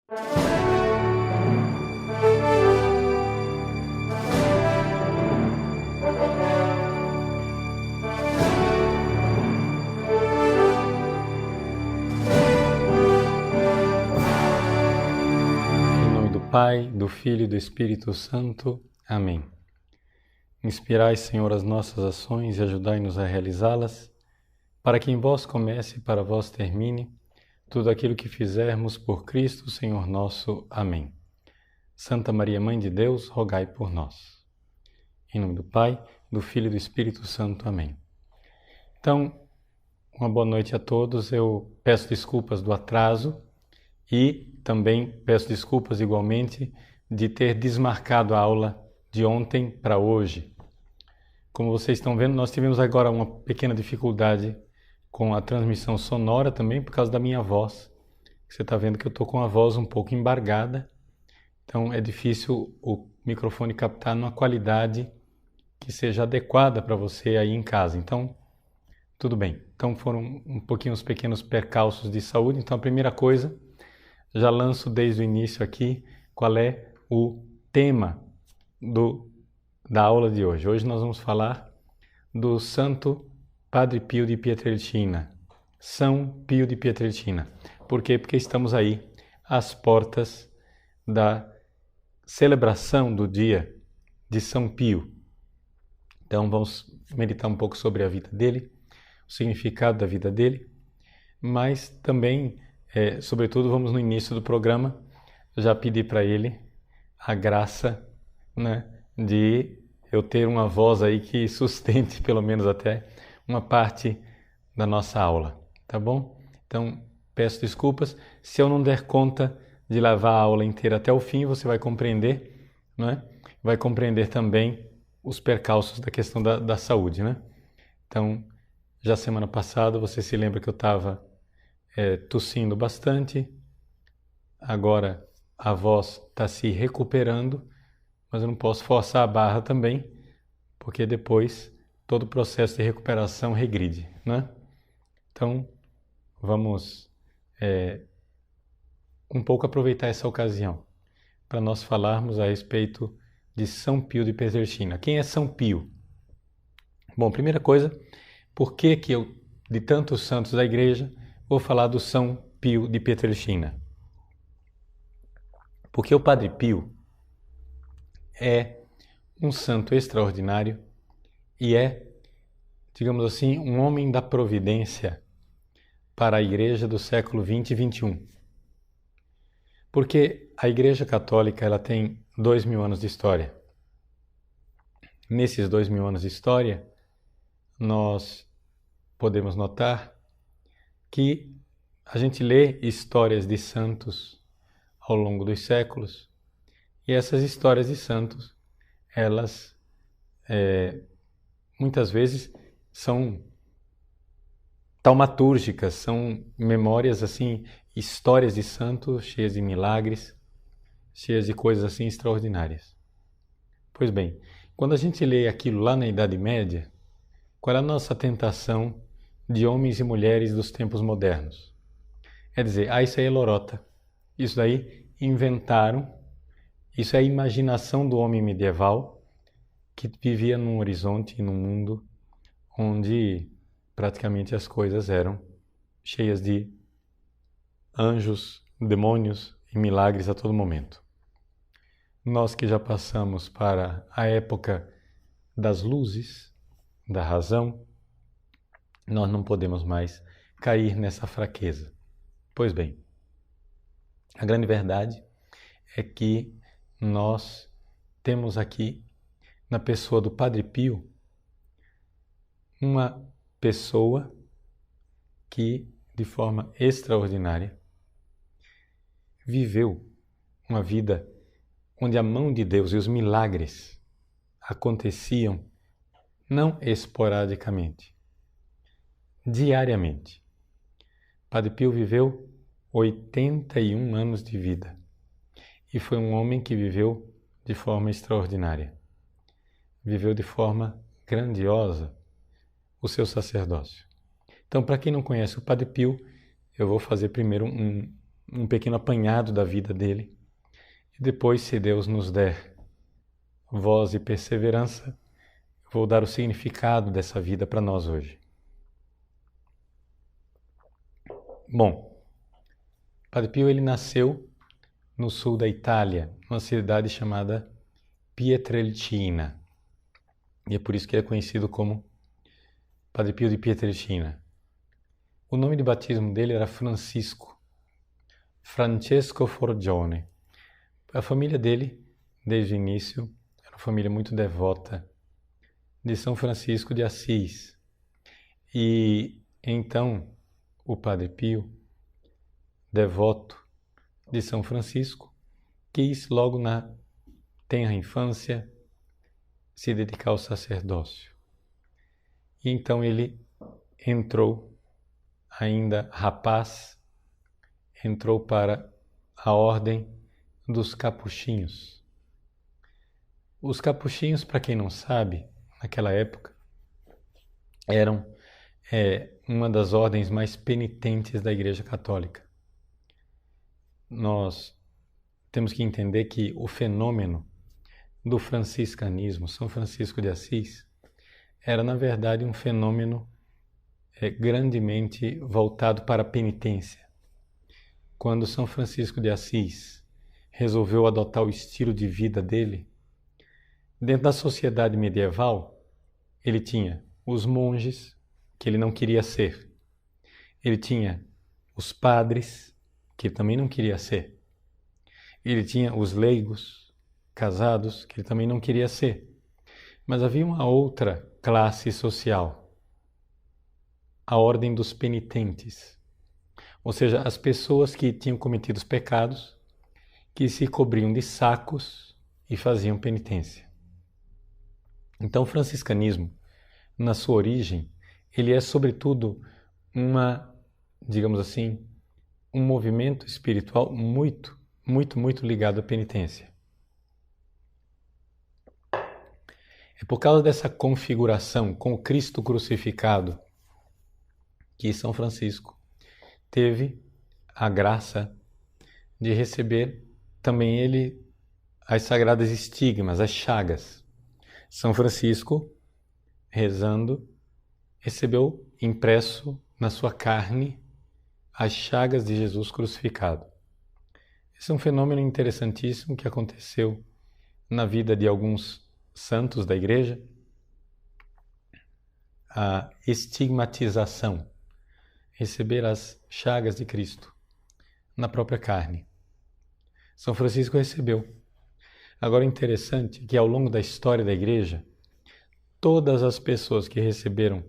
Em nome do Pai, do Filho e do Espírito Santo. Amém. Inspirai, Senhor, as nossas ações e ajudai-nos a realizá-las, para que em vós comece e para vós termine tudo aquilo que fizermos por Cristo, Senhor nosso. Amém. Santa Maria, Mãe de Deus, rogai por nós. Em nome do Pai, do Filho e do Espírito Santo. Amém. Então, uma boa noite a todos. Eu peço desculpas do atraso e também peço desculpas igualmente de ter desmarcado a aula de ontem para hoje. Como vocês estão vendo, nós tivemos agora uma pequena dificuldade com a transmissão sonora também por causa da minha voz. Você está vendo que eu estou com a voz um pouco embargada, então é difícil o microfone captar numa qualidade que seja adequada para você aí em casa. Então, tudo bem. Então foram um pouquinho os pequenos percalços de saúde. Então a primeira coisa, já lanço desde o início aqui qual é o tema da aula de hoje. Hoje nós vamos falar do Santo Padre Pio de Pietrelcina, São Pio de Pietrelcina. Por quê? Porque estamos aí às portas da celebração do dia de São Pio. Então vamos meditar um pouco sobre a vida dele, o significado da vida dele, mas também, sobretudo, vamos no início do programa já pedir para ele a graça, né, de eu ter uma voz aí que sustente pelo menos até uma parte da nossa aula, tá bom? Então, peço desculpas. Se eu não der conta de levar a aula inteira até o fim, você vai compreender, né? Vai compreender também os percalços da questão da saúde, né? Então, já semana passada, você se lembra que eu estava tossindo bastante, agora a voz está se recuperando, mas eu não posso forçar a barra também, porque depois todo o processo de recuperação regride, né? Então, vamos um pouco aproveitar essa ocasião para nós falarmos a respeito de São Pio de Pietrelcina. Quem é São Pio? Bom, primeira coisa, por que eu, de tantos santos da Igreja, vou falar do São Pio de Pietrelcina? Porque o Padre Pio é um santo extraordinário e é, digamos assim, um homem da providência para a Igreja do século XX e XXI. Porque a Igreja Católica ela tem 2000 anos de história. Nesses 2000 anos de história, nós podemos notar que a gente lê histórias de santos ao longo dos séculos e essas histórias de santos, elas muitas vezes são taumatúrgicas, são memórias assim, histórias de santos cheias de milagres, cheias de coisas assim extraordinárias. Pois bem, quando a gente lê aquilo lá na Idade Média, qual é a nossa tentação de homens e mulheres dos tempos modernos? É dizer, isso aí é lorota, isso daí inventaram, isso é a imaginação do homem medieval que vivia num horizonte e num mundo onde praticamente as coisas eram cheias de anjos, demônios e milagres a todo momento. Nós que já passamos para a época das luzes, da razão, nós não podemos mais cair nessa fraqueza. Pois bem, a grande verdade é que nós temos aqui, na pessoa do Padre Pio, uma pessoa que, de forma extraordinária, viveu uma vida onde a mão de Deus e os milagres aconteciam não esporadicamente, diariamente. Padre Pio viveu 81 anos de vida e foi um homem que viveu de forma extraordinária. Viveu de forma grandiosa o seu sacerdócio. Então, para quem não conhece o Padre Pio, eu vou fazer primeiro um pequeno apanhado da vida dele. E depois, se Deus nos der voz e perseverança, vou dar o significado dessa vida para nós hoje. Bom, Padre Pio ele nasceu no sul da Itália, numa cidade chamada Pietrelcina. E é por isso que ele é conhecido como Padre Pio de Pietrelcina. O nome de batismo dele era Francisco, Francesco Forgione. A família dele, desde o início, era uma família muito devota de São Francisco de Assis. E então o Padre Pio, devoto de São Francisco, quis logo na tenra infância se dedicar ao sacerdócio. E então ele entrou, ainda rapaz, entrou para a ordem dos capuchinhos. Os capuchinhos, para quem não sabe, naquela época, eram uma das ordens mais penitentes da Igreja Católica. Nós temos que entender que o fenômeno do franciscanismo, São Francisco de Assis, era na verdade um fenômeno grandemente voltado para a penitência. Quando São Francisco de Assis resolveu adotar o estilo de vida dele, dentro da sociedade medieval, ele tinha os monges, que ele não queria ser. Ele tinha os padres, que ele também não queria ser. Ele tinha os leigos, casados, que ele também não queria ser. Mas havia uma outra classe social, a ordem dos penitentes. Ou seja, as pessoas que tinham cometido os pecados, que se cobriam de sacos e faziam penitência. Então, o franciscanismo, na sua origem, ele é sobretudo digamos assim, um movimento espiritual muito ligado à penitência. É por causa dessa configuração com o Cristo crucificado que São Francisco teve a graça de receber também ele as sagradas estigmas, as chagas. São Francisco, rezando, recebeu impresso na sua carne as chagas de Jesus crucificado. Esse é um fenômeno interessantíssimo que aconteceu na vida de alguns santos da Igreja, a estigmatização, receber as chagas de Cristo na própria carne. São Francisco recebeu. Agora, é interessante que ao longo da história da Igreja, todas as pessoas que receberam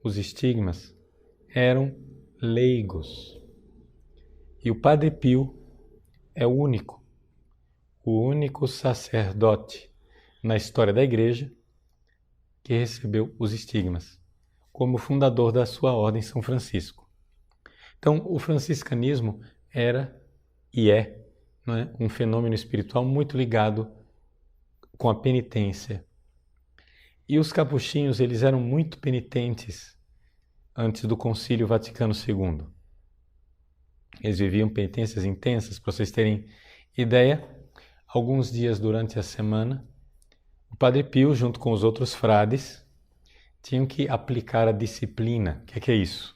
os estigmas eram leigos. E o Padre Pio é o único sacerdote na história da Igreja que recebeu os estigmas, como fundador da sua ordem São Francisco. Então, o franciscanismo era e é, não é, um fenômeno espiritual muito ligado com a penitência. E os capuchinhos, eles eram muito penitentes antes do Concílio Vaticano II. Eles viviam penitências intensas, para vocês terem ideia. Alguns dias durante a semana, o Padre Pio, junto com os outros frades, tinham que aplicar a disciplina. O que é isso?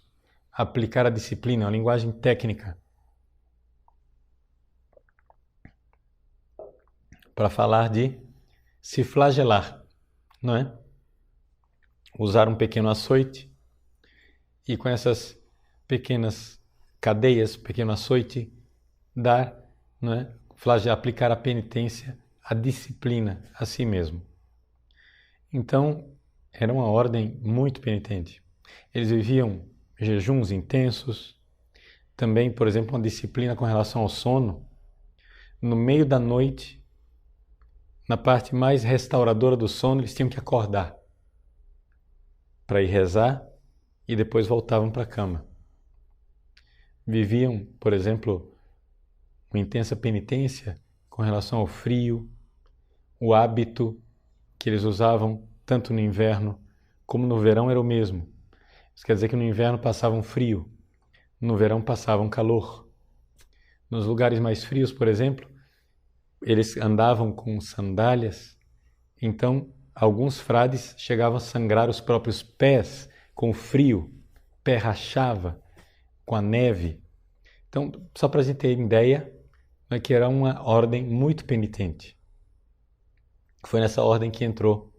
Aplicar a disciplina é uma linguagem técnica para falar de se flagelar, não é? Usar um pequeno açoite e com essas pequenas cadeias, pequeno açoite, dar, não é? Aplicar a penitência, a disciplina a si mesmo. Então, era uma ordem muito penitente. Eles viviam jejuns intensos, também, por exemplo, uma disciplina com relação ao sono. No meio da noite, na parte mais restauradora do sono, eles tinham que acordar para ir rezar e depois voltavam para a cama. Viviam, por exemplo, uma intensa penitência com relação ao frio, o hábito que eles usavam tanto no inverno como no verão era o mesmo. Isso quer dizer que no inverno passavam frio, no verão passavam calor. Nos lugares mais frios, por exemplo, eles andavam com sandálias, então alguns frades chegavam a sangrar os próprios pés com o frio, o pé rachava com a neve. Então, só para a gente ter ideia, é que era uma ordem muito penitente. Foi nessa ordem que entrou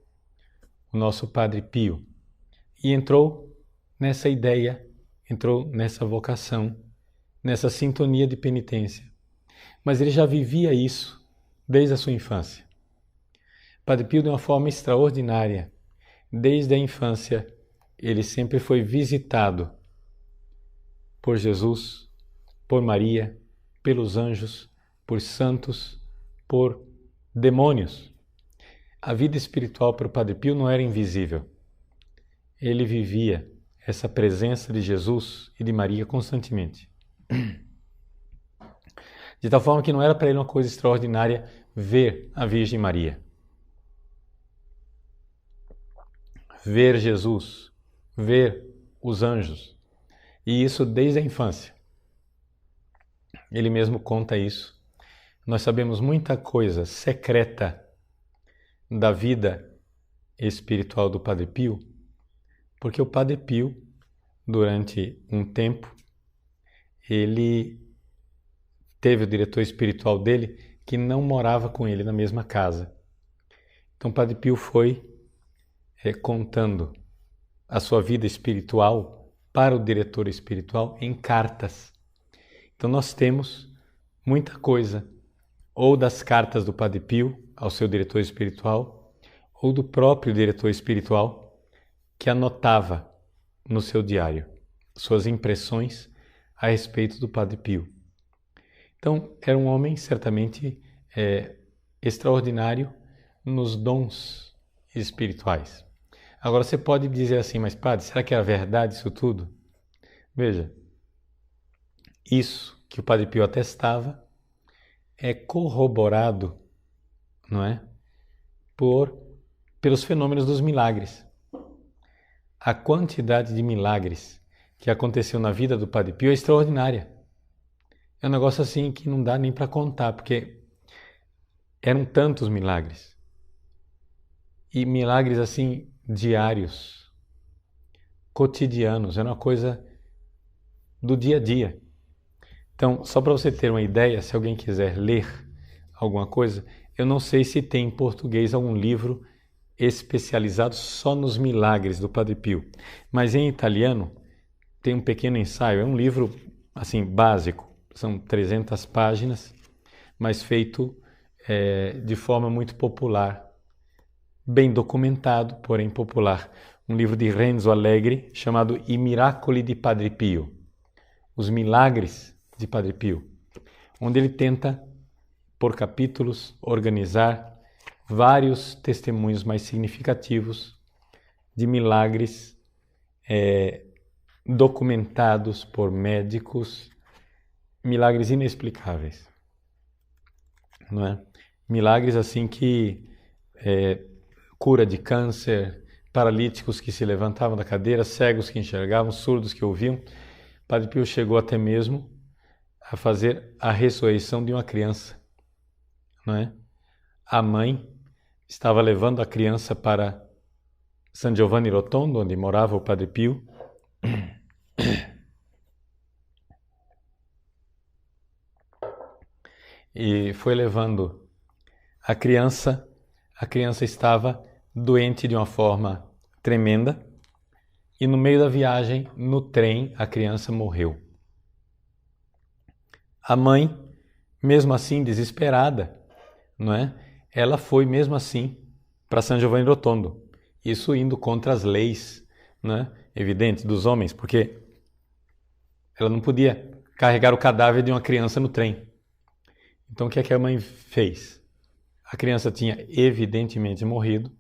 o nosso Padre Pio. E entrou nessa ideia, entrou nessa vocação, nessa sintonia de penitência. Mas ele já vivia isso desde a sua infância. Padre Pio, de uma forma extraordinária, desde a infância, ele sempre foi visitado por Jesus, por Maria, pelos anjos, por santos, por demônios. A vida espiritual para o Padre Pio não era invisível. Ele vivia essa presença de Jesus e de Maria constantemente. De tal forma que não era para ele uma coisa extraordinária ver a Virgem Maria. Ver Jesus, ver os anjos. E isso desde a infância. Ele mesmo conta isso. Nós sabemos muita coisa secreta da vida espiritual do Padre Pio, porque o Padre Pio, durante um tempo, ele teve o diretor espiritual dele que não morava com ele na mesma casa. Então o Padre Pio foi contando a sua vida espiritual para o diretor espiritual em cartas. Então nós temos muita coisa, ou das cartas do Padre Pio ao seu diretor espiritual, ou do próprio diretor espiritual que anotava no seu diário suas impressões a respeito do Padre Pio. Então era um homem certamente extraordinário nos dons espirituais. Agora você pode dizer assim, mas padre, será que é verdade isso tudo? Veja, isso que o Padre Pio atestava é corroborado, não é? Pelos fenômenos dos milagres. A quantidade de milagres que aconteceu na vida do Padre Pio é extraordinária. É um negócio assim que não dá nem para contar, porque eram tantos milagres. E milagres assim diários, cotidianos, era uma coisa do dia a dia. Então, só para você ter uma ideia, se alguém quiser ler alguma coisa, eu não sei se tem em português algum livro especializado só nos milagres do Padre Pio, mas em italiano tem um pequeno ensaio, é um livro assim básico, são 300 páginas, mas feito de forma muito popular, bem documentado, porém popular. Um livro de Renzo Allegri chamado I Miracoli di Padre Pio, Os Milagres de Padre Pio, onde ele tenta, por capítulos, organizar vários testemunhos mais significativos de milagres documentados por médicos, milagres inexplicáveis, não é? Milagres assim que cura de câncer, paralíticos que se levantavam da cadeira, cegos que enxergavam, surdos que ouviam. Padre Pio chegou até mesmo a fazer a ressurreição de uma criança, não é? A mãe estava levando a criança para San Giovanni Rotondo, onde morava o Padre Pio, e foi levando a criança estava doente de uma forma tremenda, e no meio da viagem, no trem, a criança morreu. A mãe, mesmo assim desesperada, não é? Ela foi mesmo assim para San Giovanni Rotondo, isso indo contra as leis, não é? Evidente, dos homens, porque ela não podia carregar o cadáver de uma criança no trem. Então o que é que a mãe fez? A criança tinha evidentemente morrido.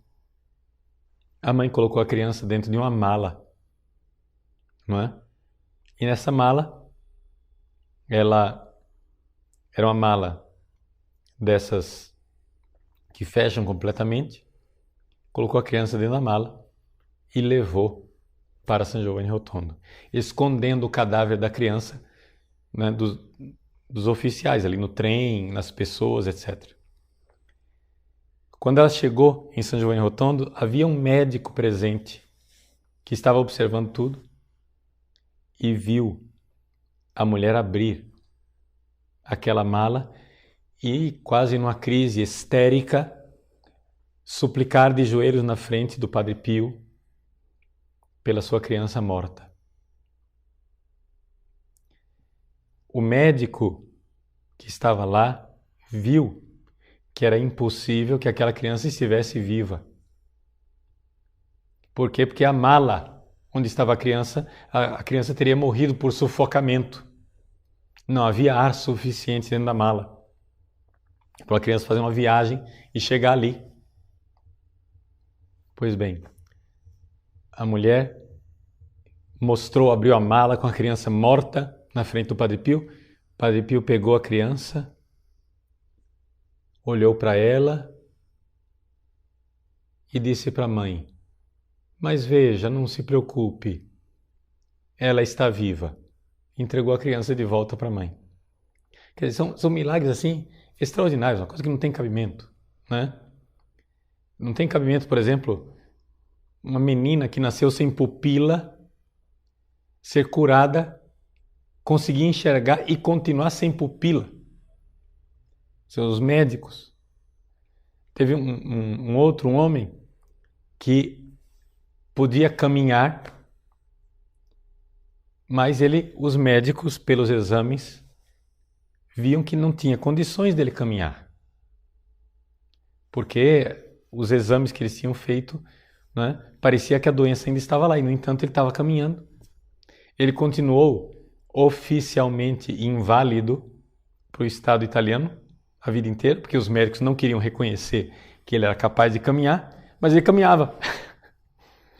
A mãe colocou a criança dentro de uma mala, não é? E nessa mala, ela era uma mala dessas que fecham completamente, colocou a criança dentro da mala e levou para San Giovanni Rotondo, escondendo o cadáver da criança, né, dos oficiais ali no trem, nas pessoas, etc. Quando ela chegou em São Giovanni Rotondo, havia um médico presente que estava observando tudo e viu a mulher abrir aquela mala e, quase numa crise histérica, suplicar de joelhos na frente do Padre Pio pela sua criança morta. O médico que estava lá viu que era impossível que aquela criança estivesse viva. Por quê? Porque a mala onde estava a criança teria morrido por sufocamento. Não havia ar suficiente dentro da mala para a criança fazer uma viagem e chegar ali. Pois bem, a mulher abriu a mala com a criança morta na frente do Padre Pio. O Padre Pio pegou a criança, olhou para ela e disse para a mãe: mas veja, não se preocupe, ela está viva. Entregou a criança de volta para a mãe. Quer dizer, são milagres assim extraordinários, uma coisa que não tem cabimento, né? Não tem cabimento, por exemplo, uma menina que nasceu sem pupila ser curada, conseguir enxergar e continuar sem pupila. São os médicos. Teve um outro homem que podia caminhar, mas os médicos, pelos exames, viam que não tinha condições dele caminhar. Porque os exames que eles tinham feito, né, parecia que a doença ainda estava lá, e no entanto ele estava caminhando. Ele continuou oficialmente inválido para o Estado italiano a vida inteira, porque os médicos não queriam reconhecer que ele era capaz de caminhar, mas ele caminhava.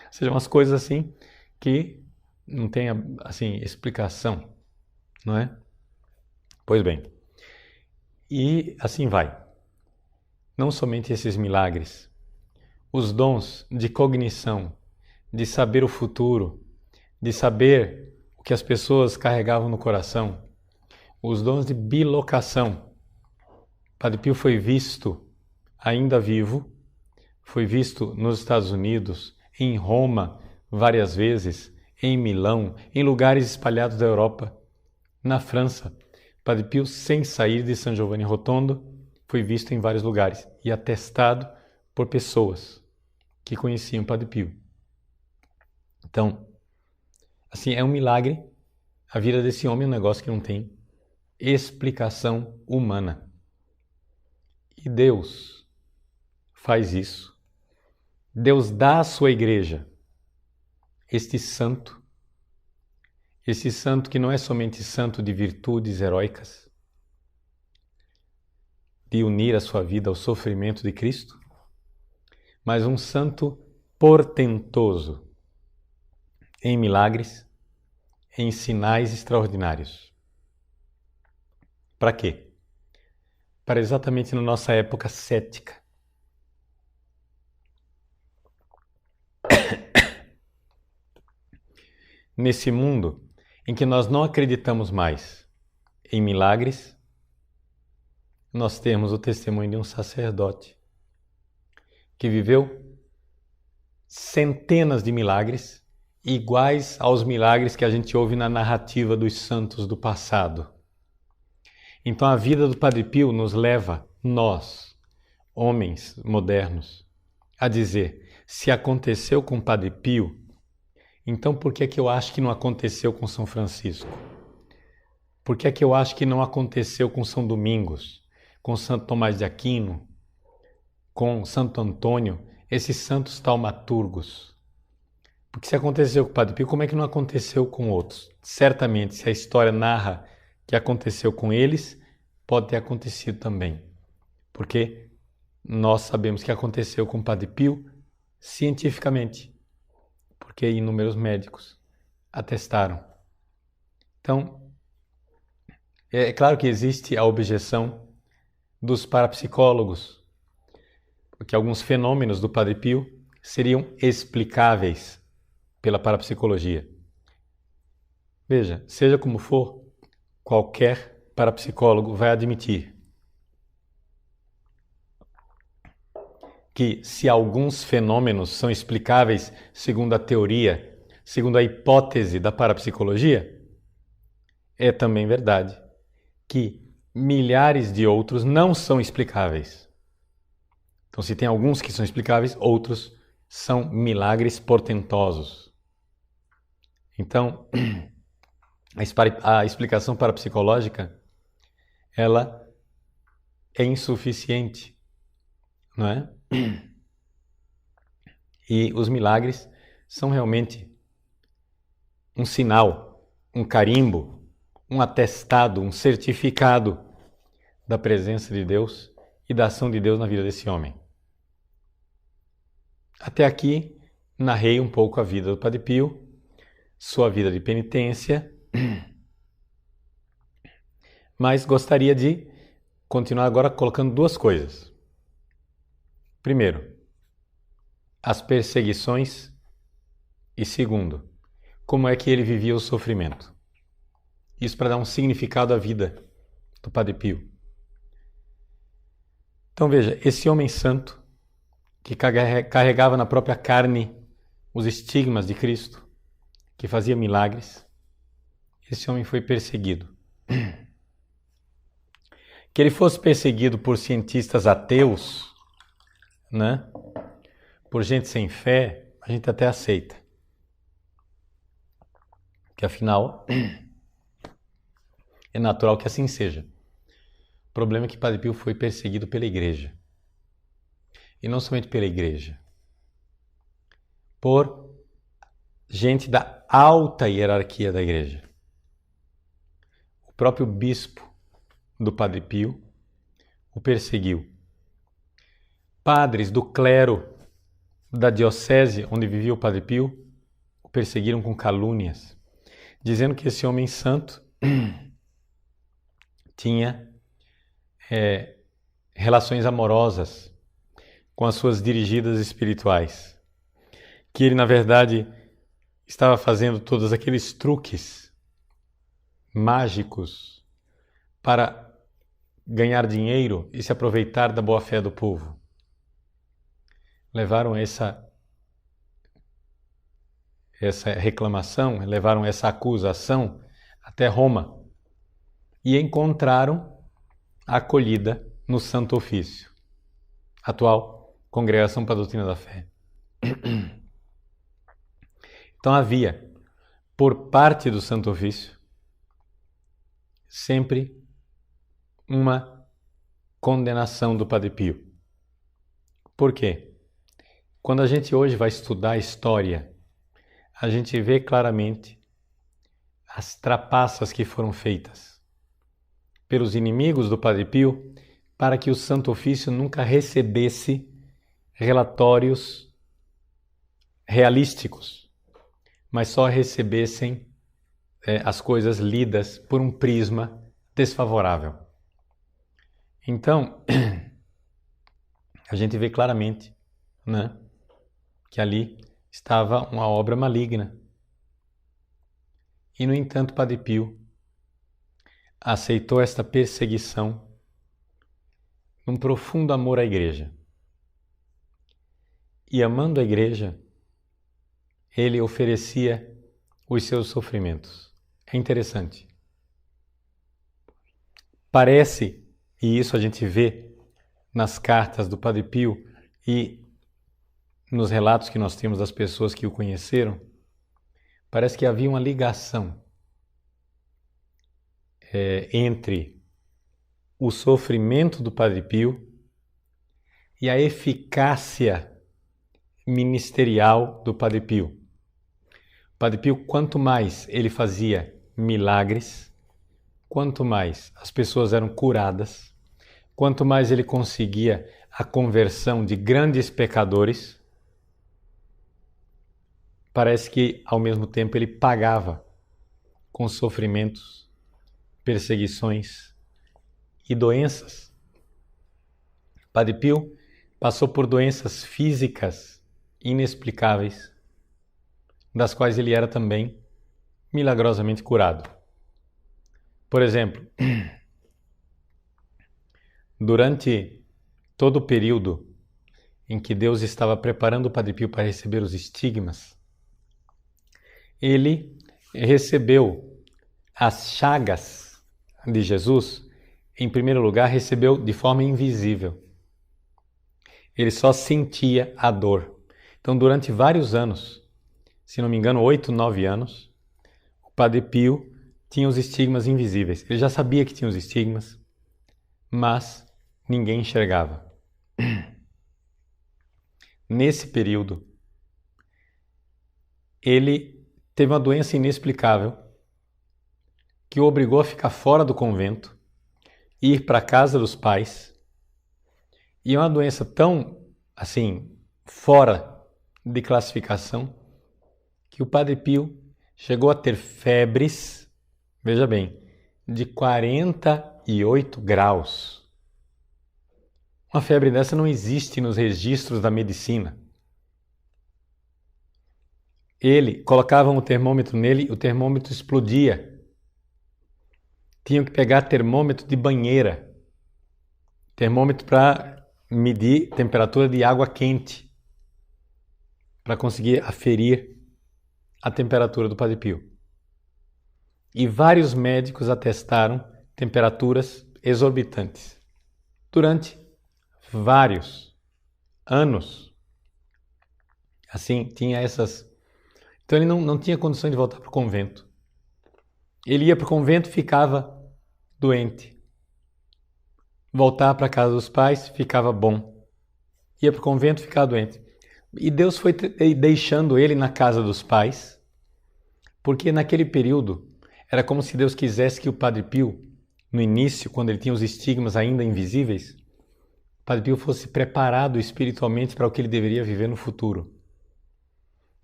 Ou seja, umas coisas assim que não tem assim, explicação, não é? Pois bem, e assim vai. Não somente esses milagres, os dons de cognição, de saber o futuro, de saber o que as pessoas carregavam no coração, os dons de bilocação. Padre Pio foi visto ainda vivo, foi visto nos Estados Unidos, em Roma várias vezes, em Milão, em lugares espalhados da Europa, na França. Padre Pio, sem sair de São Giovanni Rotondo, foi visto em vários lugares e atestado por pessoas que conheciam Padre Pio. Então, assim, é um milagre. A vida desse homem é um negócio que não tem explicação humana. E Deus faz isso. Deus dá à sua igreja este santo que não é somente santo de virtudes heróicas, de unir a sua vida ao sofrimento de Cristo, mas um santo portentoso em milagres, em sinais extraordinários. Para quê? Para exatamente na nossa época cética. Nesse mundo em que nós não acreditamos mais em milagres, nós temos o testemunho de um sacerdote que viveu centenas de milagres iguais aos milagres que a gente ouve na narrativa dos santos do passado. Então a vida do Padre Pio nos leva, nós, homens modernos, a dizer: se aconteceu com o Padre Pio, então por que é que eu acho que não aconteceu com São Francisco? Por que é que eu acho que não aconteceu com São Domingos, com Santo Tomás de Aquino, com Santo Antônio, esses santos taumaturgos? Porque se aconteceu com o Padre Pio, como é que não aconteceu com outros? Certamente, se a história narra que aconteceu com eles, pode ter acontecido também. Porque nós sabemos que aconteceu com o Padre Pio cientificamente, porque inúmeros médicos atestaram. Então, é claro que existe a objeção dos parapsicólogos, porque alguns fenômenos do Padre Pio seriam explicáveis pela parapsicologia. Veja, seja como for, qualquer parapsicólogo vai admitir que se alguns fenômenos são explicáveis segundo a teoria, segundo a hipótese da parapsicologia, é também verdade que milhares de outros não são explicáveis. Então, se tem alguns que são explicáveis, outros são milagres portentosos. Então, a explicação parapsicológica, ela é insuficiente, não é? E os milagres são realmente um sinal, um carimbo, um atestado, um certificado da presença de Deus e da ação de Deus na vida desse homem. Até aqui, narrei um pouco a vida do Padre Pio, sua vida de penitência, mas gostaria de continuar agora colocando duas coisas. Primeiro, as perseguições e segundo, como é que ele vivia o sofrimento. Isso para dar um significado à vida do Padre Pio. Então veja, esse homem santo que carregava na própria carne os estigmas de Cristo, que fazia milagres, esse homem foi perseguido. Que ele fosse perseguido por cientistas ateus, né? Por gente sem fé, a gente até aceita. Que afinal, é natural que assim seja. O problema é que Padre Pio foi perseguido pela igreja. E não somente pela igreja. Por gente da alta hierarquia da igreja. O próprio bispo do Padre Pio o perseguiu. Padres do clero da diocese onde vivia o Padre Pio o perseguiram com calúnias, dizendo que esse homem santo tinha relações amorosas com as suas dirigidas espirituais. Que ele, na verdade, estava fazendo todos aqueles truques mágicos para ganhar dinheiro e se aproveitar da boa-fé do povo. Levaram essa reclamação, levaram essa acusação até Roma e encontraram a acolhida no Santo Ofício, atual Congregação para a Doutrina da Fé. Então havia, por parte do Santo Ofício, sempre uma condenação do Padre Pio. Por quê? Quando a gente hoje vai estudar a história, a gente vê claramente as trapaças que foram feitas pelos inimigos do Padre Pio para que o Santo Ofício nunca recebesse relatórios realísticos, mas só recebessem as coisas lidas por um prisma desfavorável. Então, a gente vê claramente, né, que ali estava uma obra maligna. E, no entanto, Padre Pio aceitou esta perseguição num profundo amor à Igreja. E, amando a Igreja, ele oferecia os seus sofrimentos. É interessante. Parece, e isso a gente vê nas cartas do Padre Pio e nos relatos que nós temos das pessoas que o conheceram, parece que havia uma ligação entre o sofrimento do Padre Pio e a eficácia ministerial do Padre Pio. O Padre Pio, quanto mais ele fazia milagres, quanto mais as pessoas eram curadas, quanto mais ele conseguia a conversão de grandes pecadores, parece que, ao mesmo tempo, ele pagava com sofrimentos, perseguições e doenças. Padre Pio passou por doenças físicas inexplicáveis, das quais ele era também milagrosamente curado. Por exemplo, durante todo o período em que Deus estava preparando o Padre Pio para receber os estigmas, ele recebeu as chagas de Jesus, em primeiro lugar, recebeu de forma invisível. Ele só sentia a dor. Então, durante vários anos, se não me engano, 8, 9 anos, o Padre Pio tinha os estigmas invisíveis. Ele já sabia que tinha os estigmas, mas ninguém enxergava. Nesse período, ele teve uma doença inexplicável que o obrigou a ficar fora do convento, ir para a casa dos pais. E é uma doença tão, assim, fora de classificação, que o Padre Pio chegou a ter febres, veja bem, de 48 graus. Uma febre dessa não existe nos registros da medicina. Ele, colocavam o termômetro nele, o termômetro explodia. Tinham que pegar termômetro de banheira, termômetro para medir temperatura de água quente, para conseguir aferir a temperatura do Padre Pio. E vários médicos atestaram temperaturas exorbitantes durante vários anos. Assim, tinha essas... Então ele não tinha condições de voltar para o convento. Ele ia para o convento e ficava doente. Voltar para a casa dos pais, ficava bom. Ia para o convento, ficava doente. E Deus foi deixando ele na casa dos pais, porque naquele período era como se Deus quisesse que o Padre Pio, no início, quando ele tinha os estigmas ainda invisíveis, o Padre Pio fosse preparado espiritualmente para o que ele deveria viver no futuro.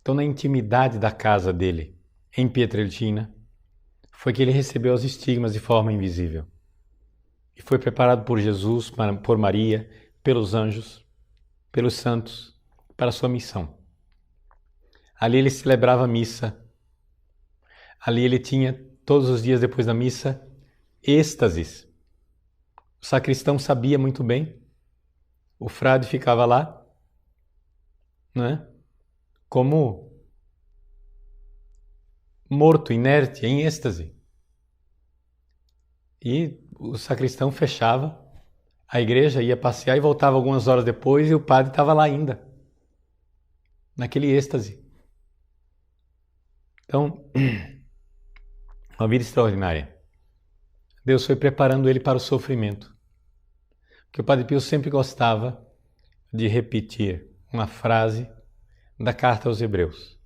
Então, na intimidade da casa dele, em Pietrelcina, foi que ele recebeu os estigmas de forma invisível. E foi preparado por Jesus, por Maria, pelos anjos, pelos santos, para a sua missão. Ali ele celebrava a missa. Ali ele tinha, todos os dias depois da missa, êxtases. O sacristão sabia muito bem. O frade ficava lá, né? Como morto, inerte, em êxtase. E o sacristão fechava, a igreja ia passear e voltava algumas horas depois e o padre estava lá ainda, naquele êxtase. Então, uma vida extraordinária. Deus foi preparando ele para o sofrimento. Porque o Padre Pio sempre gostava de repetir uma frase da carta aos Hebreus.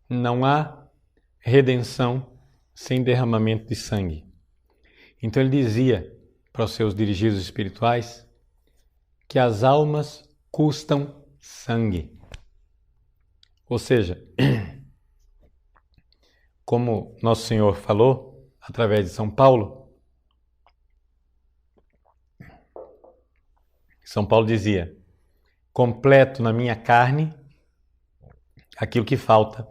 Não há redenção sem derramamento de sangue. Então ele dizia para os seus dirigidos espirituais que as almas custam sangue. Ou seja, como Nosso Senhor falou através de São Paulo, São Paulo dizia: completo na minha carne aquilo que falta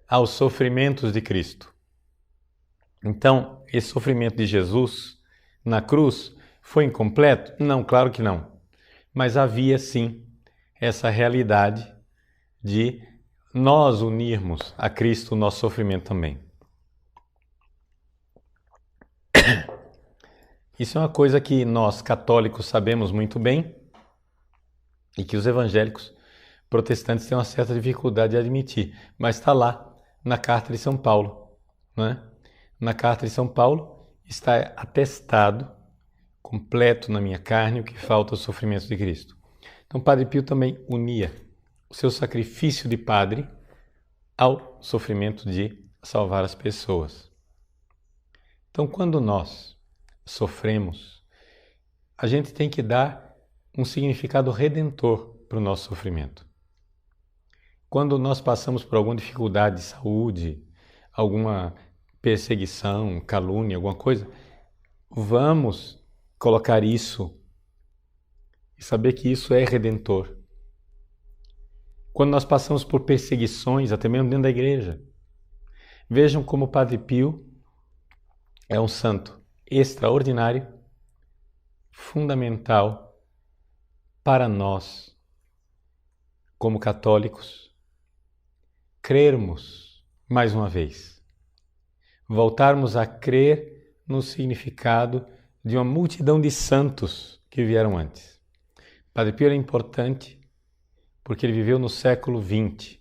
aos sofrimentos de Cristo. Então, esse sofrimento de Jesus na cruz foi incompleto? Não, claro que não. Mas havia sim essa realidade de nós unirmos a Cristo o nosso sofrimento também. Isso é uma coisa que nós católicos sabemos muito bem e que os evangélicos protestantes têm uma certa dificuldade de admitir, mas está lá na carta de São Paulo, né? Na carta de São Paulo está atestado, completo na minha carne, o que falta aos sofrimentos de Cristo. Então, Padre Pio também unia o seu sacrifício de padre ao sofrimento de salvar as pessoas. Então, quando nós sofremos, a gente tem que dar um significado redentor para o nosso sofrimento. Quando nós passamos por alguma dificuldade de saúde, alguma perseguição, calúnia, alguma coisa, vamos colocar isso e saber que isso é redentor. Quando nós passamos por perseguições, até mesmo dentro da igreja, vejam como o Padre Pio é um santo. extraordinário, fundamental para nós, como católicos, crermos mais uma vez, voltarmos a crer no significado de uma multidão de santos que vieram antes. Padre Pio era importante porque ele viveu no século XX.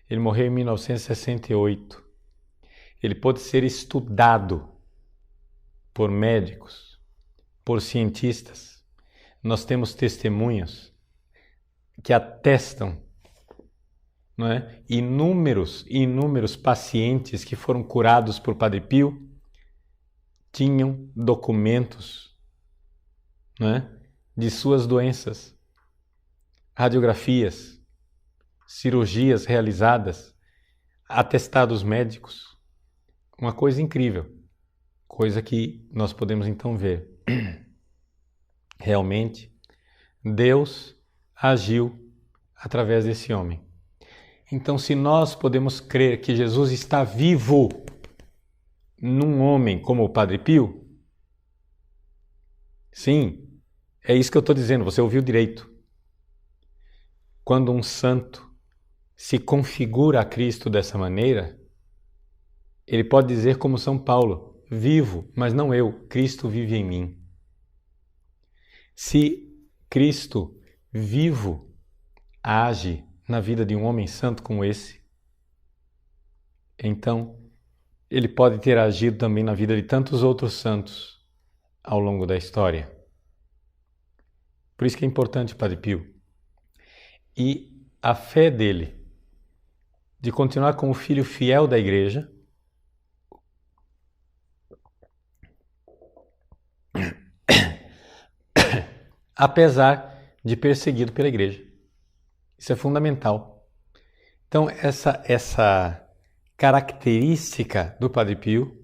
Ele morreu em 1968. Ele pôde ser estudado por médicos, por cientistas. Nós temos testemunhos que atestam, não é? Inúmeros pacientes que foram curados por Padre Pio tinham documentos, não é? De suas doenças, radiografias, cirurgias realizadas, atestados médicos. Uma coisa incrível, coisa que nós podemos então ver. Realmente, Deus agiu através desse homem. Então, se nós podemos crer que Jesus está vivo num homem como o Padre Pio, sim, é isso que eu estou dizendo, você ouviu direito. Quando um santo se configura a Cristo dessa maneira, ele pode dizer como São Paulo, vivo, mas não eu, Cristo vive em mim. Se Cristo vivo age na vida de um homem santo como esse, então ele pode ter agido também na vida de tantos outros santos ao longo da história. Por isso que é importante o Padre Pio. E a fé dele de continuar como filho fiel da Igreja, apesar de perseguido pela Igreja. Isso é fundamental. Então, essa característica do Padre Pio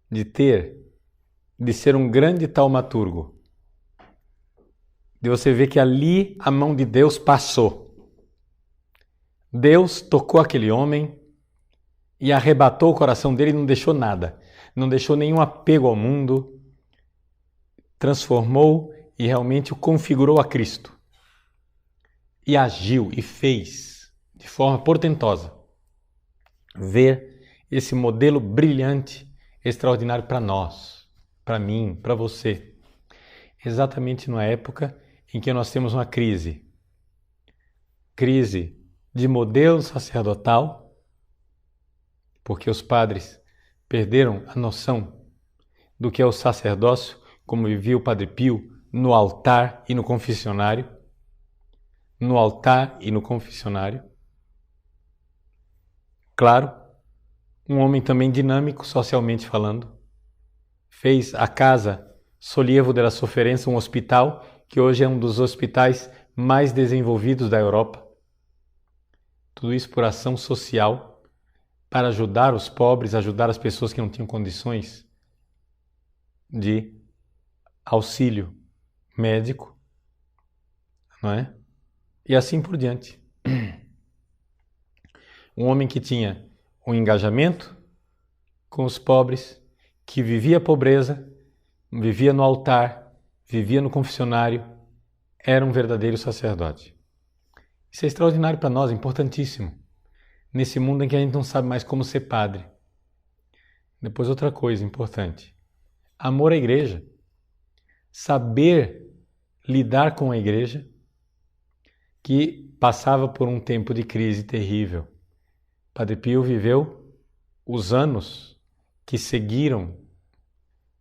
de ser um grande taumaturgo, de você ver que ali a mão de Deus passou. Deus tocou aquele homem e arrebatou o coração dele e não deixou nada. Não deixou nenhum apego ao mundo. Transformou e realmente o configurou a Cristo. E agiu e fez de forma portentosa. Ver esse modelo brilhante, extraordinário para nós, para mim, para você. Exatamente na época em que nós temos uma crise de modelo sacerdotal, porque os padres perderam a noção do que é o sacerdócio, como vivia o Padre Pio no altar e no confessionário. No altar e no confessionário. Claro, um homem também dinâmico, socialmente falando. Fez a Casa Solievo della Sofferenza um hospital, que hoje é um dos hospitais mais desenvolvidos da Europa. Tudo isso por ação social, para ajudar os pobres, ajudar as pessoas que não tinham condições de auxílio médico, não é? E assim por diante. Um homem que tinha um engajamento com os pobres, que vivia a pobreza, vivia no altar, vivia no confessionário, era um verdadeiro sacerdote. Isso é extraordinário para nós, importantíssimo. Nesse mundo em que a gente não sabe mais como ser padre. Depois outra coisa importante. Amor à igreja. Saber lidar com a igreja que passava por um tempo de crise terrível. Padre Pio viveu os anos que seguiram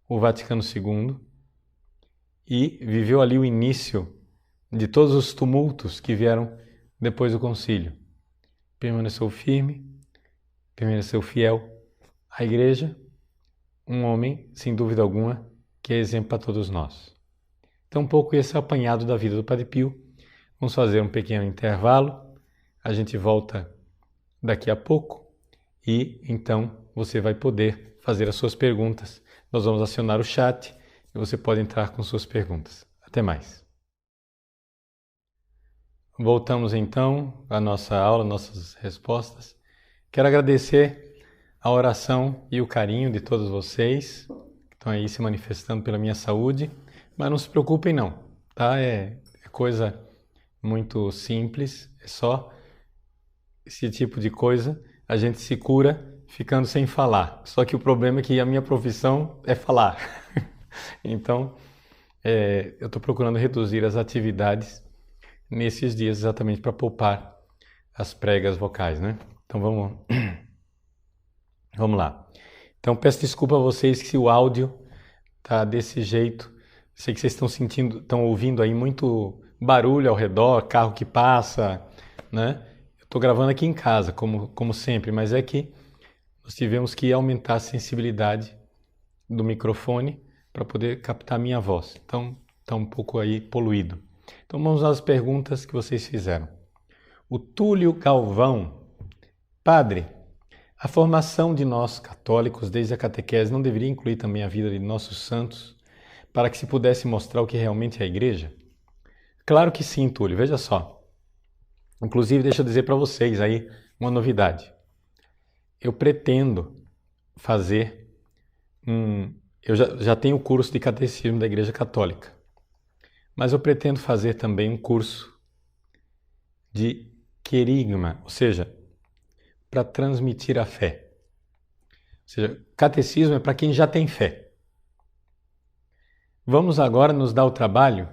o Vaticano II e viveu ali o início de todos os tumultos que vieram depois do concílio. Permaneceu firme, permaneceu fiel à Igreja, um homem, sem dúvida alguma, que é exemplo para todos nós. Então, um pouco esse é o apanhado da vida do Padre Pio. Vamos fazer um pequeno intervalo, a gente volta daqui a pouco e então você vai poder fazer as suas perguntas. Nós vamos acionar o chat e você pode entrar com suas perguntas. Até mais. Voltamos então à nossa aula, nossas respostas. Quero agradecer a oração e o carinho de todos vocês estão aí se manifestando pela minha saúde, mas não se preocupem não, tá? É coisa muito simples, é só esse tipo de coisa, a gente se cura ficando sem falar. Só que o problema é que a minha profissão é falar. Então, eu estou procurando reduzir as atividades nesses dias exatamente para poupar as pregas vocais, né? Então vamos lá. Então peço desculpa a vocês se o áudio tá desse jeito. Sei que vocês estão ouvindo aí muito barulho ao redor, carro que passa, né? Eu estou gravando aqui em casa, como sempre, mas é que nós tivemos que aumentar a sensibilidade do microfone para poder captar a minha voz. Então está um pouco aí poluído. Então vamos às perguntas que vocês fizeram. O Túlio Galvão. Padre, a formação de nós católicos desde a catequese não deveria incluir também a vida de nossos santos para que se pudesse mostrar o que realmente é a Igreja? Claro que sim, Túlio. Veja só. Inclusive, deixa eu dizer para vocês aí uma novidade. Eu pretendo fazer eu já tenho o curso de Catecismo da Igreja Católica, mas eu pretendo fazer também um curso de querigma, ou seja, para transmitir a fé. Ou seja, catecismo é para quem já tem fé. Vamos agora nos dar o trabalho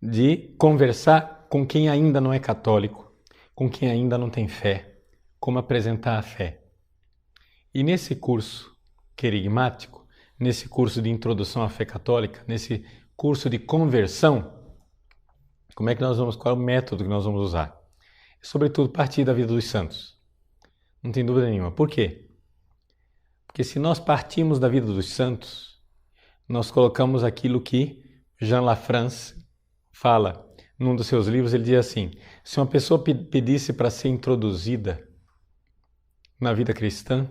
de conversar com quem ainda não é católico, com quem ainda não tem fé, como apresentar a fé. E nesse curso querigmático, nesse curso de introdução à fé católica, nesse curso de conversão, qual é o método que nós vamos usar? Sobretudo partir da vida dos santos. Não tem dúvida nenhuma. Por quê? Porque se nós partimos da vida dos santos, nós colocamos aquilo que Jean Lafrance fala num dos seus livros. Ele diz assim: se uma pessoa pedisse para ser introduzida na vida cristã,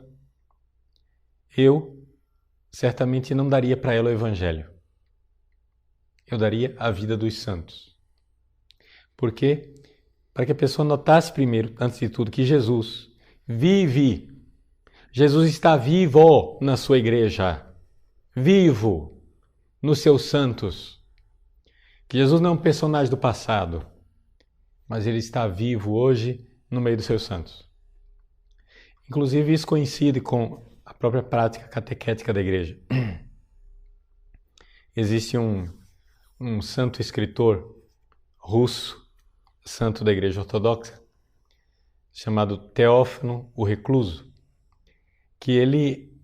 eu certamente não daria para ela o Evangelho. Eu daria a vida dos santos. Por quê? Para que a pessoa notasse primeiro, antes de tudo, que Jesus vive. Jesus está vivo na sua igreja. Vivo nos seus santos. Que Jesus não é um personagem do passado, mas ele está vivo hoje no meio dos seus santos. Inclusive, isso coincide com a própria prática catequética da igreja. Existe um santo escritor russo, santo da igreja ortodoxa, chamado Teófano o Recluso, que ele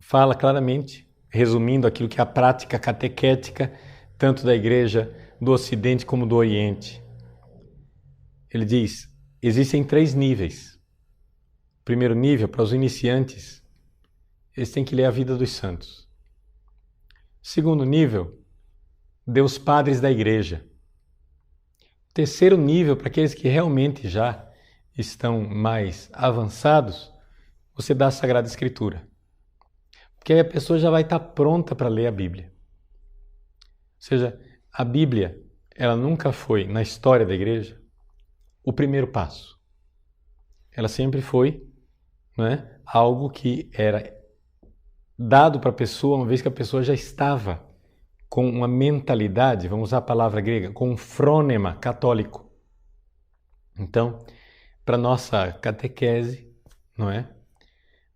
fala claramente, resumindo aquilo que é a prática catequética, tanto da igreja do Ocidente como do Oriente. Ele diz, existem 3 níveis. Primeiro nível, para os iniciantes, eles têm que ler a vida dos santos. Segundo nível, Deus Padres da Igreja. Terceiro nível, para aqueles que realmente já estão mais avançados, você dá a Sagrada Escritura. Porque aí a pessoa já vai estar pronta para ler a Bíblia. Ou seja, a Bíblia, ela nunca foi, na história da Igreja, o primeiro passo. Ela sempre foi, algo que era dado para a pessoa, uma vez que a pessoa já estava com uma mentalidade, vamos usar a palavra grega, com um frônema católico. Então, para nossa catequese,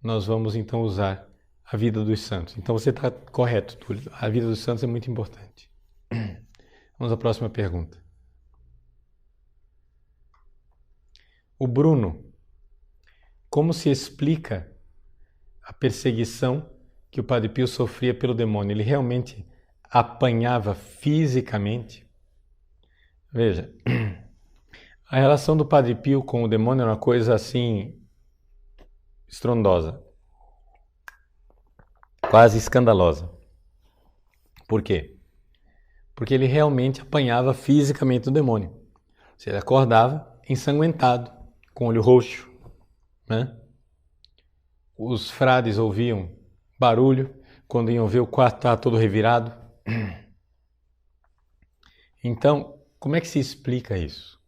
nós vamos então usar a vida dos santos. Então você está correto, Túlio. A vida dos santos é muito importante. Vamos à próxima pergunta. O Bruno. Como se explica a perseguição que o Padre Pio sofria pelo demônio? Ele realmente apanhava fisicamente? Veja, a relação do Padre Pio com o demônio é uma coisa assim estrondosa, quase escandalosa. Por quê? Porque ele realmente apanhava fisicamente do demônio. Ele acordava ensanguentado, com o olho roxo. Os frades ouviam barulho quando iam ver o quarto estava todo revirado. Então, como é que se explica isso?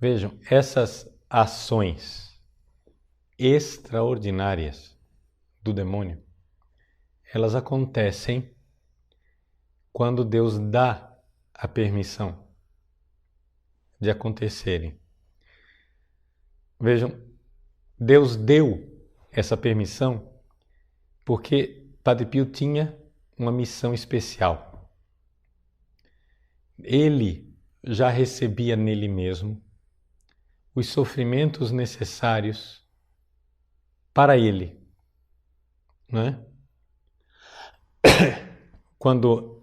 Vejam, essas ações extraordinárias do demônio, elas acontecem quando Deus dá a permissão de acontecerem. Vejam, Deus deu essa permissão porque Padre Pio tinha uma missão especial. Ele já recebia nele mesmo os sofrimentos necessários para ele, não é? Quando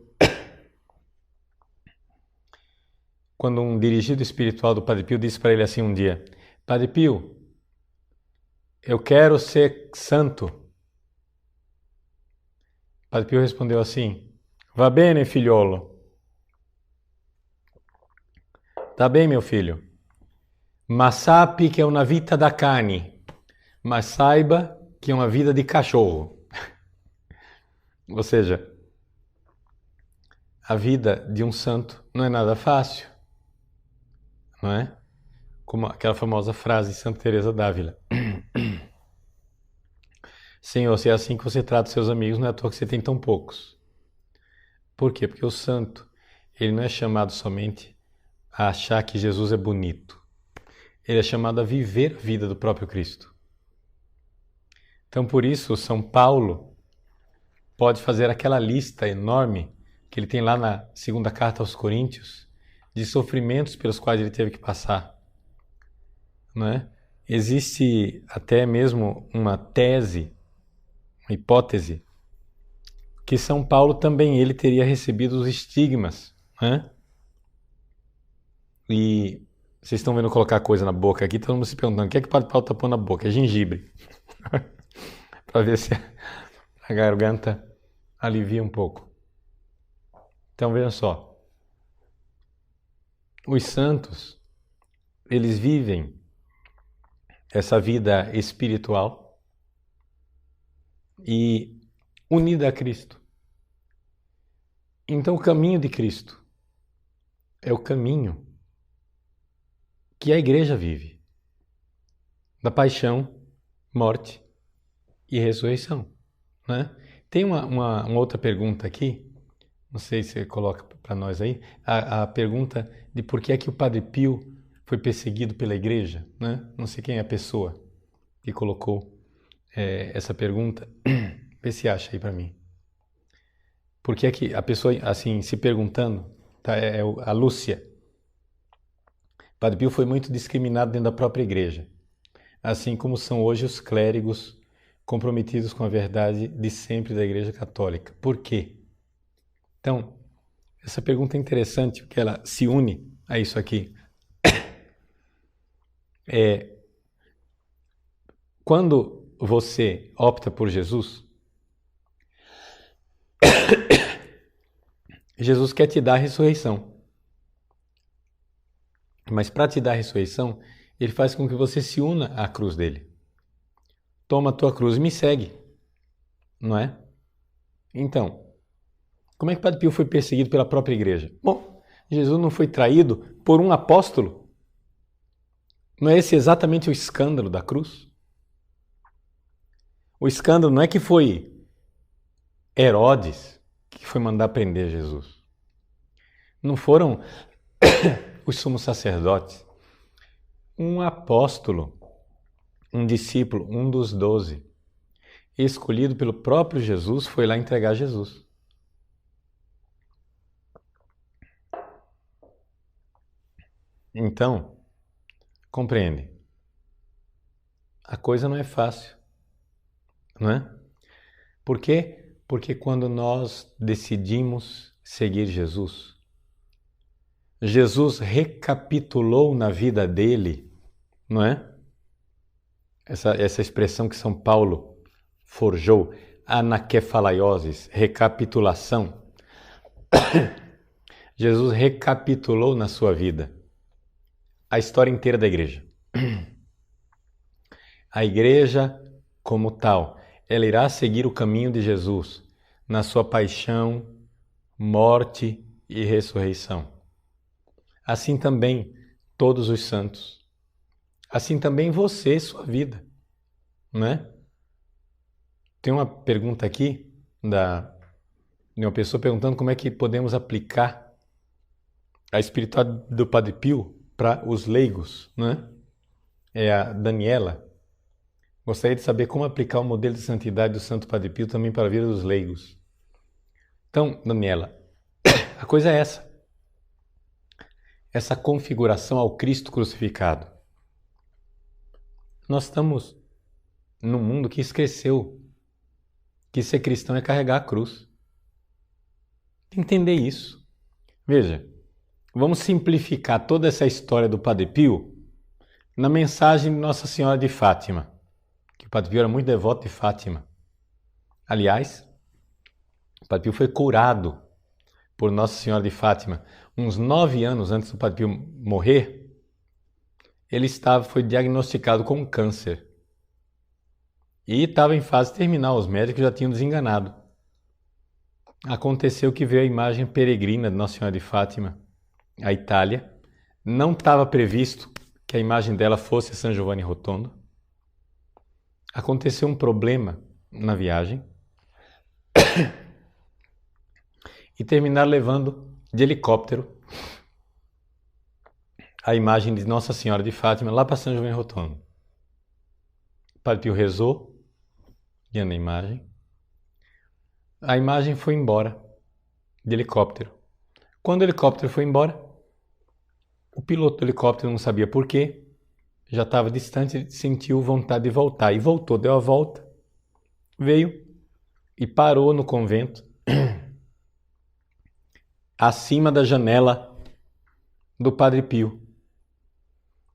um dirigido espiritual do Padre Pio disse para ele assim um dia: Padre Pio, eu quero ser santo. Padre Pio respondeu assim: Va bene, figliolo. Tá bem, meu filho. Ma sappi che è una vita da cani, mas saiba que é uma vida de cachorro. Ou seja, a vida de um santo não é nada fácil, não é? Como aquela famosa frase de Santa Teresa d'Ávila: Senhor, se é assim que você trata os seus amigos, não é à toa que você tem tão poucos. Por quê? Porque o santo, ele não é chamado somente a achar que Jesus é bonito. Ele é chamado a viver a vida do próprio Cristo. Então, por isso, São Paulo pode fazer aquela lista enorme que ele tem lá na segunda carta aos Coríntios, de sofrimentos pelos quais ele teve que passar. Não é? Existe até mesmo uma tese, uma hipótese, que São Paulo também ele teria recebido os estigmas. Né? E vocês estão vendo colocar coisa na boca aqui, todo mundo se perguntando: o que é que o Padre Paulo está pondo na boca? É gengibre. Para ver se a garganta alivia um pouco. Então vejam só. Os santos, eles vivem essa vida espiritual e unida a Cristo. Então o caminho de Cristo é o caminho que a Igreja vive, da paixão, morte e ressurreição. Né? Tem uma outra pergunta aqui, não sei se você coloca para nós aí, a pergunta de por que é que o Padre Pio foi perseguido pela Igreja. Né? Não sei quem é a pessoa que colocou essa pergunta, vê se acha aí para mim. Por que é que a pessoa, assim, se perguntando, tá, a Lúcia. Padre Pio foi muito discriminado dentro da própria Igreja, assim como são hoje os clérigos comprometidos com a verdade de sempre da Igreja Católica. Por quê? Então, essa pergunta é interessante porque ela se une a isso aqui. Quando você opta por Jesus, Jesus quer te dar a ressurreição. Mas para te dar a ressurreição, ele faz com que você se una à cruz dele. Toma a tua cruz e me segue. Não é? Então, como é que Padre Pio foi perseguido pela própria igreja? Bom, Jesus não foi traído por um apóstolo? Não é esse exatamente o escândalo da cruz? O escândalo não é que foi Herodes que foi mandar prender Jesus. Não foram os sumos sacerdotes. Um apóstolo, um discípulo, um dos 12, escolhido pelo próprio Jesus, foi lá entregar Jesus. Então, compreende? A coisa não é fácil, não é? Por quê? Porque quando nós decidimos seguir Jesus, Jesus recapitulou na vida dele, não é? Essa expressão que São Paulo forjou, anakephalaioses, recapitulação. Jesus recapitulou na sua vida a história inteira da igreja. A igreja, como tal, ela irá seguir o caminho de Jesus na sua paixão, morte e ressurreição. Assim também todos os santos. Assim também você, sua vida. Não é? Tem uma pergunta aqui, de uma pessoa perguntando como é que podemos aplicar a espiritualidade do Padre Pio para os leigos, né? É a Daniela. Gostaria de saber como aplicar o modelo de santidade do Santo Padre Pio também para a vida dos leigos. Então, Daniela, a coisa é essa configuração ao Cristo crucificado. Nós estamos num mundo que esqueceu que ser cristão é carregar a cruz. Tem que entender isso. Veja, vamos simplificar toda essa história do Padre Pio na mensagem de Nossa Senhora de Fátima, que o Padre Pio era muito devoto de Fátima. Aliás, o Padre Pio foi curado por Nossa Senhora de Fátima. Uns 9 anos antes do Padre Pio morrer, ele foi diagnosticado com câncer. E estava em fase terminal, os médicos já tinham desenganado. Aconteceu que veio a imagem peregrina de Nossa Senhora de Fátima à Itália. Não estava previsto que a imagem dela fosse San Giovanni Rotondo. Aconteceu um problema na viagem e terminaram levando de helicóptero a imagem de Nossa Senhora de Fátima lá para San Giovanni Rotondo. O Padre Pio rezou diante da imagem. A imagem foi embora de helicóptero. Quando o helicóptero foi embora, o piloto do helicóptero não sabia por quê, já estava distante, sentiu vontade de voltar e voltou, deu a volta, veio e parou no convento, acima da janela do Padre Pio.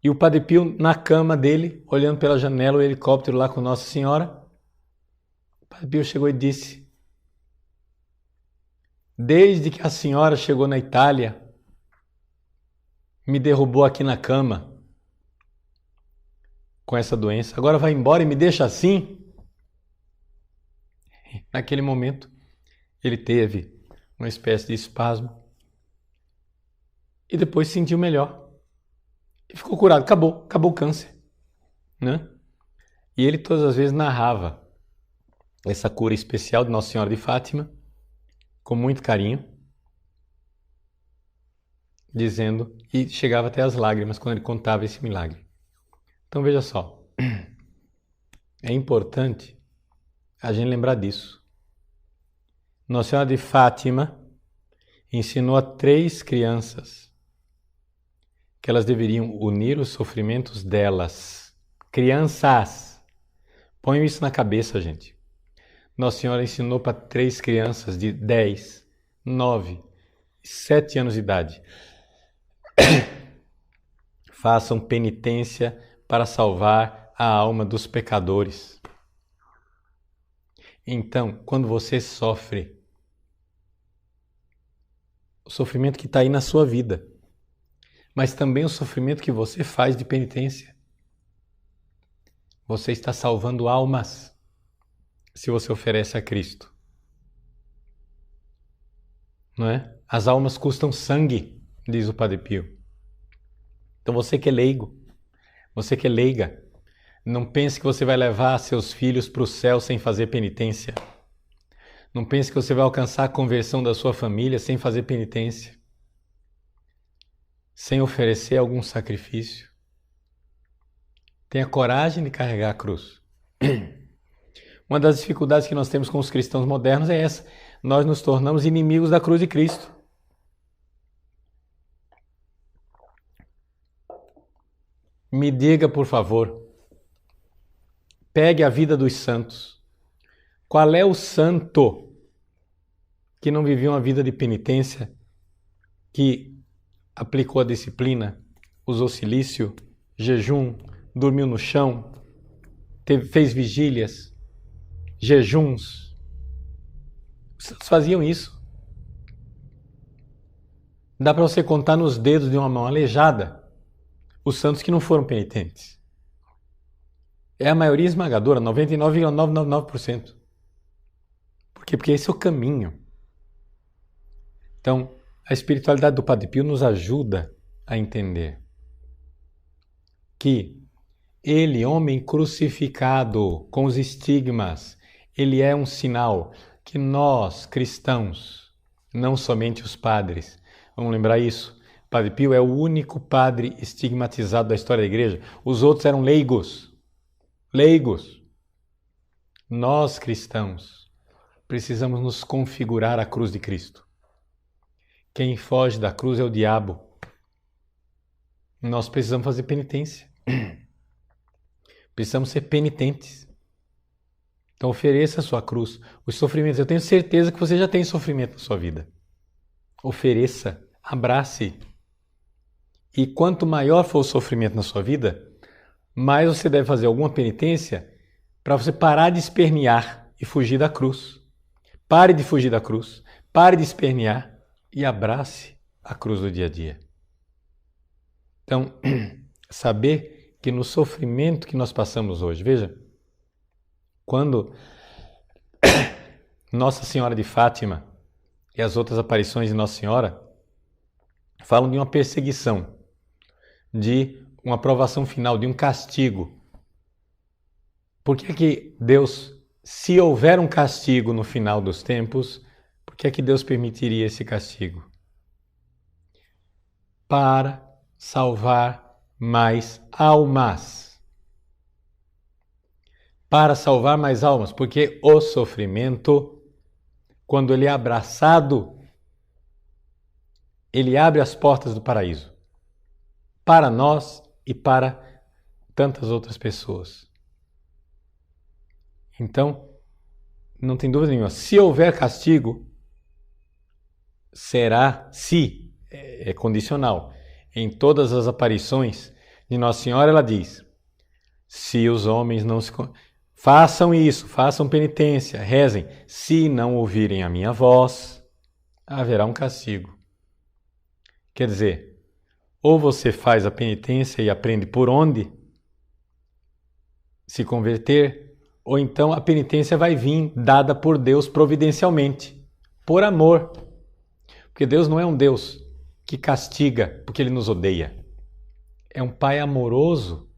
E o Padre Pio na cama dele, olhando pela janela, o helicóptero lá com Nossa Senhora. O Padre Pio chegou e disse: desde que a senhora chegou na Itália, me derrubou aqui na cama com essa doença. Agora vai embora e me deixa assim? Naquele momento, ele teve uma espécie de espasmo e depois se sentiu melhor. E ficou curado, acabou o câncer, né? E ele todas as vezes narrava essa cura especial de Nossa Senhora de Fátima com muito carinho, dizendo, e chegava até as lágrimas quando ele contava esse milagre. Então veja só, é importante a gente lembrar disso. Nossa Senhora de Fátima ensinou a 3 crianças que elas deveriam unir os sofrimentos delas. Crianças! Ponham isso na cabeça, gente. Nossa Senhora ensinou para 3 crianças de 10, 9 e 7 anos de idade. Façam penitência para salvar a alma dos pecadores. Então, quando você sofre, o sofrimento que está aí na sua vida, mas também o sofrimento que você faz de penitência, você está salvando almas se você oferece a Cristo. Não é? As almas custam sangue, diz o Padre Pio. Então você que é leigo, você que é leiga, não pense que você vai levar seus filhos para o céu sem fazer penitência. Não pense que você vai alcançar a conversão da sua família sem fazer penitência, sem oferecer algum sacrifício. Tenha coragem de carregar a cruz. Uma das dificuldades que nós temos com os cristãos modernos é essa. Nós nos tornamos inimigos da cruz de Cristo. Me diga, por favor, pegue a vida dos santos. Qual é o santo que não viveu uma vida de penitência, que aplicou a disciplina, usou cilício, jejum, dormiu no chão, fez vigílias, jejuns? Os santos faziam isso. Dá para você contar nos dedos de uma mão aleijada os santos que não foram penitentes. É a maioria esmagadora, 99,999%. Por quê? Porque esse é o caminho. Então, a espiritualidade do Padre Pio nos ajuda a entender que ele, homem crucificado, com os estigmas, ele é um sinal que nós, cristãos, não somente os padres, vamos lembrar isso, Padre Pio é o único padre estigmatizado da história da igreja, os outros eram leigos. Leigos. Nós, cristãos, precisamos nos configurar à cruz de Cristo. Quem foge da cruz é o diabo. Nós precisamos fazer penitência. Precisamos ser penitentes. Então ofereça a sua cruz, os sofrimentos. Eu tenho certeza que você já tem sofrimento na sua vida. Ofereça, abrace. E quanto maior for o sofrimento na sua vida, mais você deve fazer alguma penitência para você parar de espernear e fugir da cruz. Pare de fugir da cruz, pare de espernear e abrace a cruz do dia a dia. Então, saber que no sofrimento que nós passamos hoje, veja, quando Nossa Senhora de Fátima e as outras aparições de Nossa Senhora falam de uma perseguição, de uma provação final, de um castigo. Por que é que Deus, se houver um castigo no final dos tempos, por que é que Deus permitiria esse castigo? Para salvar mais almas. Para salvar mais almas, porque o sofrimento, quando ele é abraçado, ele abre as portas do paraíso. Para nós e para tantas outras pessoas. Então, não tem dúvida nenhuma, se houver castigo, será, se, é condicional. Em todas as aparições de Nossa Senhora, ela diz, se os homens não se... Façam isso, façam penitência, rezem. Se não ouvirem a minha voz, haverá um castigo. Quer dizer, ou você faz a penitência e aprende por onde se converter, ou então a penitência vai vir dada por Deus providencialmente, por amor. Porque Deus não é um Deus que castiga porque Ele nos odeia. É um Pai amoroso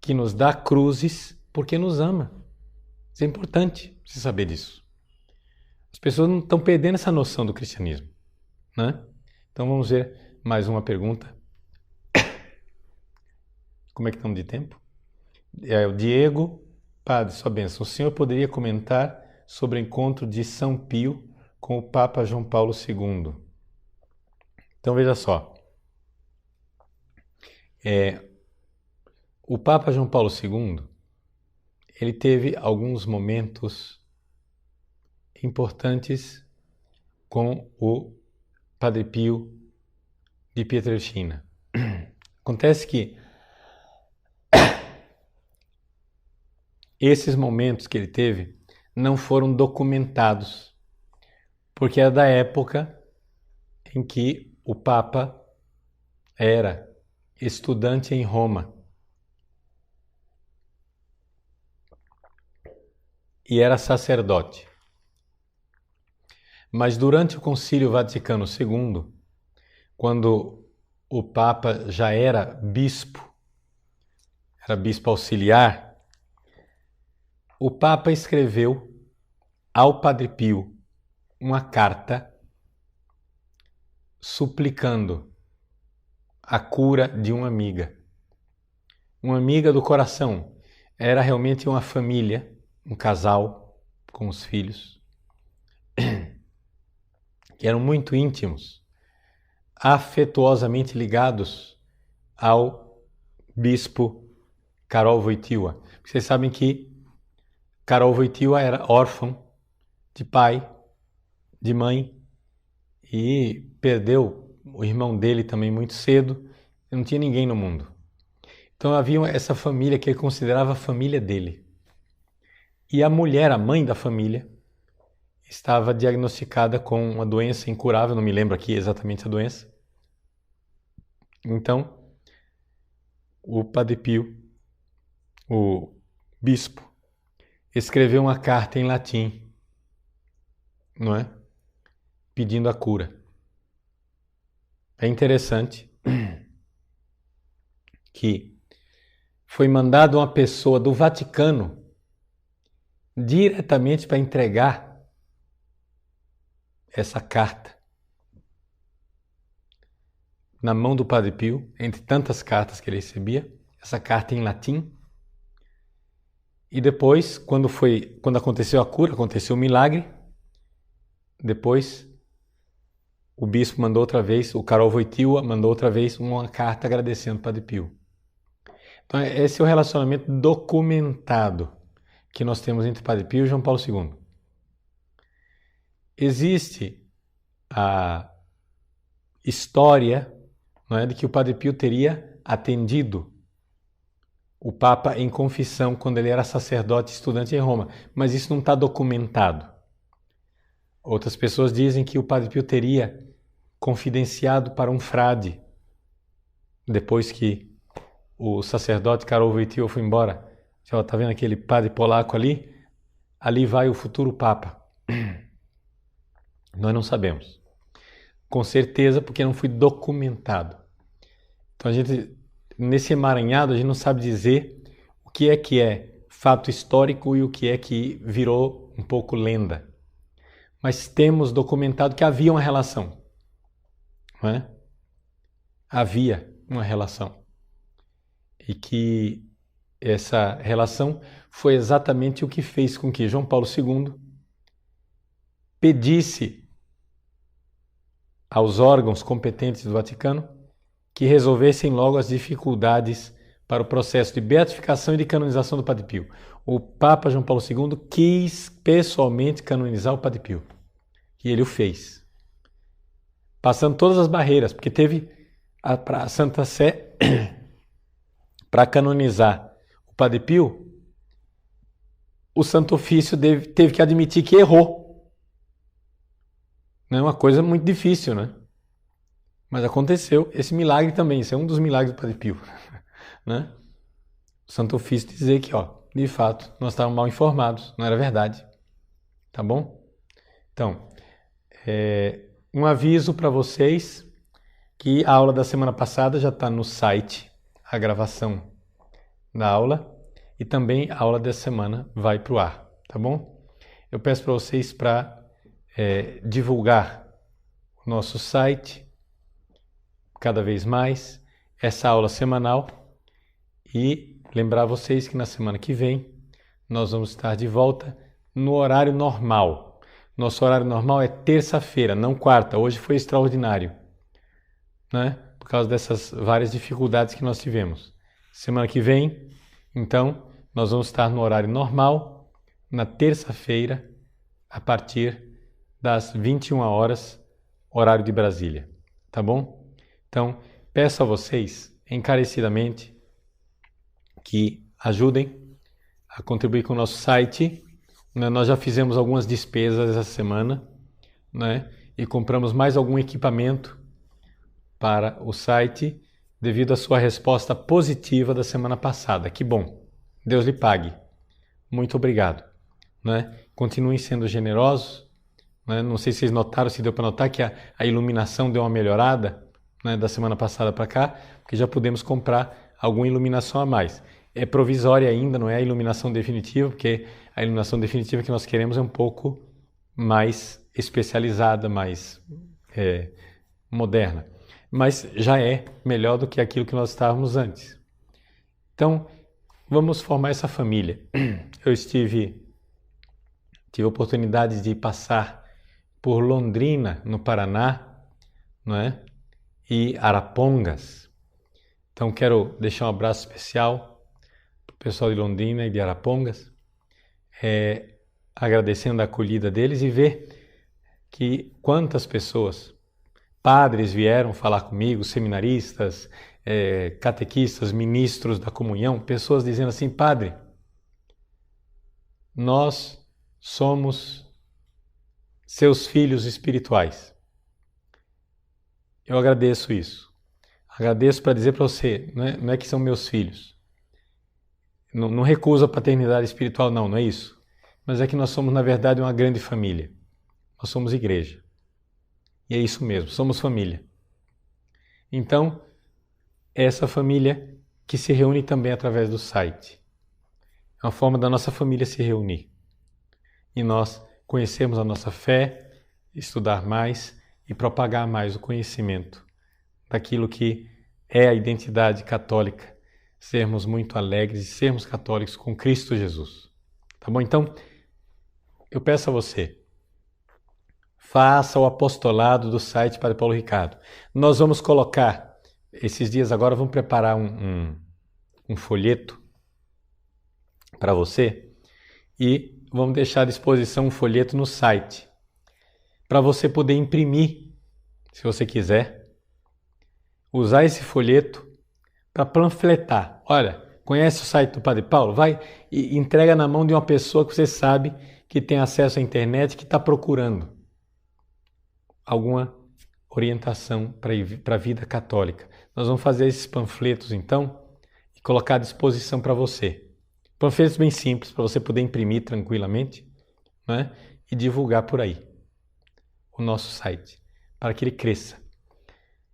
que nos dá cruzes porque nos ama. Isso é importante você saber disso. As pessoas não estão perdendo essa noção do cristianismo, né? Então vamos ver mais uma pergunta. Como é que estamos de tempo? O Diego, Padre, sua bênção. O senhor poderia comentar sobre o encontro de São Pio com o Papa João Paulo II? Então veja só. O Papa João Paulo II, ele teve alguns momentos importantes com o Padre Pio de Pietrelcina. Acontece que esses momentos que ele teve não foram documentados, porque era da época em que o Papa era estudante em Roma e era sacerdote. Mas durante o Concílio Vaticano II, quando o Papa já era bispo auxiliar, o Papa escreveu ao Padre Pio uma carta suplicando a cura de uma amiga do coração. Era realmente uma família, um casal com os filhos, que eram muito íntimos, afetuosamente ligados ao bispo Karol Wojtyła. Vocês sabem que Karol Wojtyła era órfão de pai, de mãe, e perdeu o irmão dele também muito cedo. Não tinha ninguém no mundo. Então havia essa família que ele considerava a família dele. E a mulher, a mãe da família, estava diagnosticada com uma doença incurável, não me lembro aqui exatamente a doença. Então, o Padre Pio, o bispo, escreveu uma carta em latim, não é? Pedindo a cura. É interessante que foi mandado uma pessoa do Vaticano diretamente para entregar essa carta na mão do Padre Pio, entre tantas cartas que ele recebia, essa carta em latim. E depois, quando aconteceu a cura, aconteceu o milagre, depois o bispo mandou outra vez, o Karol Wojtyła mandou outra vez uma carta agradecendo o Padre Pio. Então esse é o relacionamento documentado que nós temos entre o Padre Pio e João Paulo II. Existe a história, não é, de que o Padre Pio teria atendido o Papa em confissão quando ele era sacerdote e estudante em Roma, mas isso não está documentado. Outras pessoas dizem que o Padre Pio teria confidenciado para um frade, depois que o sacerdote Karol Wojtyła foi embora. Está vendo aquele padre polaco ali? Ali vai o futuro Papa. Nós não sabemos. Com certeza, porque não foi documentado. Então, nesse emaranhado, a gente não sabe dizer o que é fato histórico e o que é que virou um pouco lenda. Mas temos documentado que havia uma relação. Não é? Havia uma relação. E que essa relação foi exatamente o que fez com que João Paulo II pedisse aos órgãos competentes do Vaticano que resolvessem logo as dificuldades para o processo de beatificação e de canonização do Padre Pio. O Papa João Paulo II quis pessoalmente canonizar o Padre Pio. E ele o fez. Passando todas as barreiras, porque teve a Santa Sé para canonizar o Padre Pio, o Santo Ofício teve que admitir que errou. Não é uma coisa muito difícil, né? Mas aconteceu esse milagre também, isso é um dos milagres do Padre Pio. Né? O Santo Ofício dizer que, de fato, nós estávamos mal informados, não era verdade. Tá bom? Então, um aviso para vocês que a aula da semana passada já está no site, a gravação da aula, e também a aula dessa semana vai para o ar, tá bom? Eu peço para vocês para divulgar o nosso site cada vez mais, essa aula semanal, e lembrar vocês que na semana que vem nós vamos estar de volta no horário normal. Nosso horário normal é terça-feira, não quarta. Hoje foi extraordinário, né? Por causa dessas várias dificuldades que nós tivemos. Semana que vem, então, nós vamos estar no horário normal, na terça-feira, a partir das 21 horas, horário de Brasília. Tá bom? Então, peço a vocês, encarecidamente, que ajudem a contribuir com o nosso site. Nós já fizemos algumas despesas essa semana, né? E compramos mais algum equipamento para o site devido à sua resposta positiva da semana passada. Que bom! Deus lhe pague. Muito obrigado. Né? Continuem sendo generosos. Né? Não sei se vocês notaram, se deu para notar que a iluminação deu uma melhorada, né, da semana passada para cá, porque já podemos comprar alguma iluminação a mais. É provisória ainda, não é a iluminação definitiva, porque a iluminação definitiva que nós queremos é um pouco mais especializada, mais moderna. Mas já é melhor do que aquilo que nós estávamos antes. Então, vamos formar essa família. Eu tive a oportunidade de passar por Londrina, no Paraná, não é? E Arapongas. Então, quero deixar um abraço especial para o pessoal de Londrina e de Arapongas, agradecendo a acolhida deles e ver que quantas pessoas, padres vieram falar comigo, seminaristas, catequistas, ministros da comunhão, pessoas dizendo assim: padre, nós somos seus filhos espirituais. Eu agradeço isso. Agradeço para dizer para você, não é que são meus filhos. Não recuso a paternidade espiritual, não é isso. Mas é que nós somos, na verdade, uma grande família. Nós somos igreja. E é isso mesmo, somos família. Então, é essa família que se reúne também através do site. É uma forma da nossa família se reunir. E nós conhecemos a nossa fé, estudar mais e propagar mais o conhecimento daquilo que é a identidade católica, sermos muito alegres e sermos católicos com Cristo Jesus. Tá bom? Então, eu peço a você, faça o apostolado do site Padre Paulo Ricardo. Nós vamos colocar, esses dias agora, vamos preparar um folheto para você e vamos deixar à disposição um folheto no site para você poder imprimir, se você quiser, usar esse folheto para panfletar. Olha, conhece o site do Padre Paulo? Vai e entrega na mão de uma pessoa que você sabe que tem acesso à internet, que está procurando alguma orientação para a vida católica. Nós vamos fazer esses panfletos, então, e colocar à disposição para você. Panfletos bem simples, para você poder imprimir tranquilamente, né? E divulgar por aí o nosso site, para que ele cresça.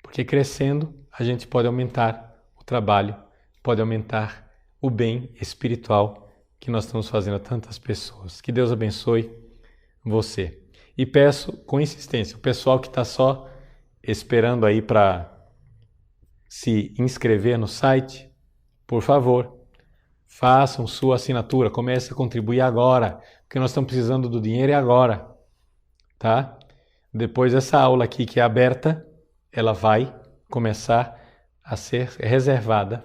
Porque crescendo, a gente pode aumentar o trabalho, pode aumentar o bem espiritual que nós estamos fazendo a tantas pessoas. Que Deus abençoe você. E peço com insistência, o pessoal que está só esperando aí para se inscrever no site, por favor, façam sua assinatura, comece a contribuir agora, porque nós estamos precisando do dinheiro agora, tá? Depois essa aula aqui que é aberta, ela vai começar a ser reservada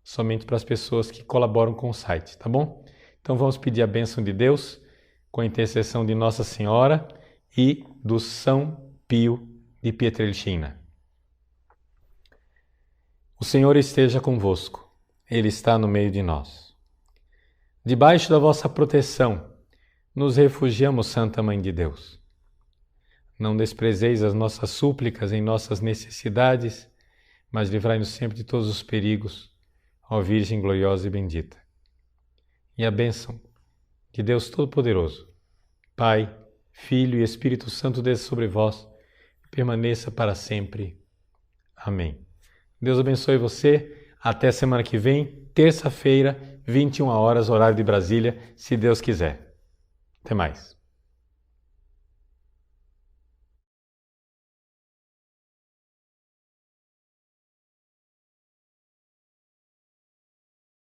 somente para as pessoas que colaboram com o site, tá bom? Então vamos pedir a bênção de Deus com a intercessão de Nossa Senhora e do São Pio de Pietrelcina. O Senhor esteja convosco, Ele está no meio de nós. Debaixo da vossa proteção, nos refugiamos, Santa Mãe de Deus. Não desprezeis as nossas súplicas em nossas necessidades, mas livrai-nos sempre de todos os perigos, ó Virgem gloriosa e bendita. E a bênção de Deus Todo-Poderoso, Pai, Filho e Espírito Santo desça sobre vós e permaneça para sempre. Amém. Deus abençoe você. Até semana que vem, terça-feira, 21 horas, horário de Brasília, se Deus quiser. Até mais.